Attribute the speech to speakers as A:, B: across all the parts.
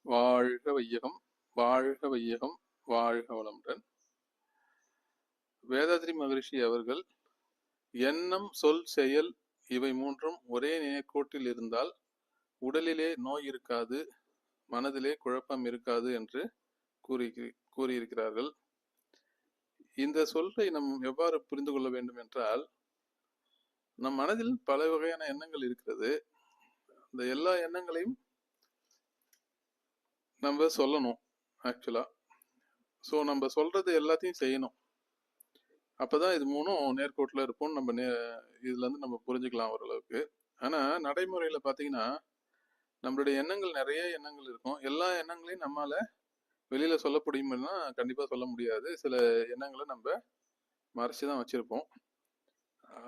A: வாழ்க வையகம், வாழ்க வையகம், வாழ்க வளமுடன். வேதாத்ரி மகரிஷி அவர்கள் எண்ணம், சொல், செயல் இவை மூன்றும் ஒரே நேர்கோட்டில் இருந்தால் உடலிலே நோய் இருக்காது, மனதிலே குழப்பம் இருக்காது என்று கூறியிருக்கிறார்கள். இந்த சொல்லை நாம் எவ்வாறு புரிந்து கொள்ள வேண்டும் என்றால், நம் மனதில் பல வகையான எண்ணங்கள் இருக்கிறது. அந்த எல்லா எண்ணங்களையும் நம்ம சொல்லணும். ஆக்சுவலா நம்ம சொல்றது எல்லாத்தையும் செய்யணும். அப்பதான் இது மூணும் நேர்கோட்டில் இருப்போம். இதுல இருந்து நம்ம புரிஞ்சுக்கலாம் ஓரளவுக்கு. ஆனா நடைமுறையில பாத்தீங்கன்னா நம்மளுடைய எண்ணங்கள், நிறைய எண்ணங்கள் இருக்கும். எல்லா எண்ணங்களையும் நம்மால வெளியில சொல்ல முடியும்னா கண்டிப்பா சொல்ல முடியாது. சில எண்ணங்களை நம்ம மறைச்சுதான் வச்சிருப்போம்.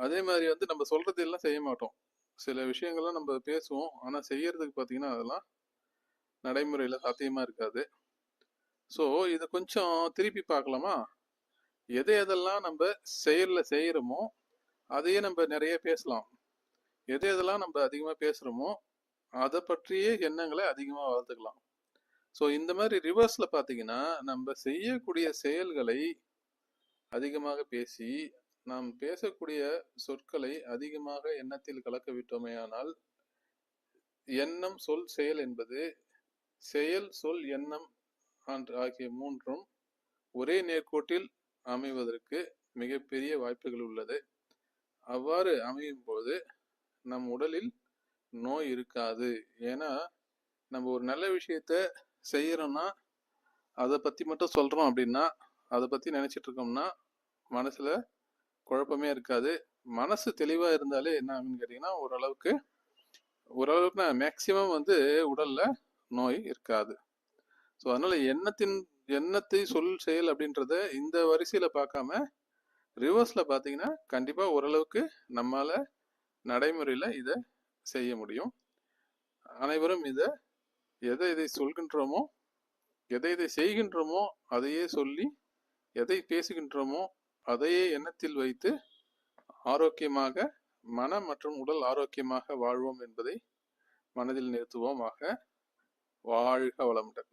A: அதே மாதிரி நம்ம சொல்றது எல்லாம் செய்ய மாட்டோம். சில விஷயங்கள்லாம் நம்ம பேசுவோம், ஆனா செய்யறதுக்கு பாத்தீங்கன்னா அதெல்லாம் நடைமுறையில சாத்தியமா இருக்காது. ஸோ இதை கொஞ்சம் திருப்பி பார்க்கலாமா? எதெல்லாம் நம்ம செயல்ல செய்யறோமோ அதையே நம்ம நிறைய பேசலாம். எதெல்லாம் நம்ம அதிகமா பேசுறோமோ அதை பற்றியே எண்ணங்களை அதிகமா வளர்த்துக்கலாம். ஸோ இந்த மாதிரி ரிவர்ஸ்ல பாத்தீங்கன்னா நம்ம செய்யக்கூடிய செயல்களை அதிகமாக பேசி நாம் பேசக்கூடிய சொற்களை அதிகமாக எண்ணத்தில் கலக்க விட்டோமே ஆனால் எண்ணம், சொல், செயல் என்பது செயல், சொல், எண்ணம் ஆகிய மூன்றும் ஒரே நேர்கோட்டில் அமைவதற்கு மிகப்பெரிய வாய்ப்புகள் உள்ளது. அவ்வாறு அமையும் போது நம் உடலில் நோய் இருக்காது. ஏன்னா நம்ம ஒரு நல்ல விஷயத்த செய்யறோம்னா அதை பத்தி மட்டும் சொல்றோம் அப்படின்னா, அதை பத்தி நினைச்சிட்டு இருக்கோம்னா மனசுல குழப்பமே இருக்காது. மனசு தெளிவா இருந்தாலே என்ன ஆகுன்னு கேட்டீங்கன்னா ஓரளவுக்கு மேக்சிமம் உடல்ல நோய் இருக்காது. ஸோ அதனால எண்ணத்தை சொல், செயல் அப்படின்றத இந்த வரிசையில பார்க்காம ரிவர்ஸ்ல பாத்தீங்கன்னா கண்டிப்பா ஓரளவுக்கு நம்மால நடைமுறையில இதை செய்ய முடியும். அனைவரும் எதை சொல்கின்றோமோ, எதை செய்கின்றோமோ அதையே சொல்லி, எதை பேசுகின்றோமோ அதையே எண்ணத்தில் வைத்து ஆரோக்கியமாக மனம் மற்றும் உடல் ஆரோக்கியமாக வாழ்வோம் என்பதை மனதில் நிறுத்துவோமாக. வாழ்க வளமுடன்.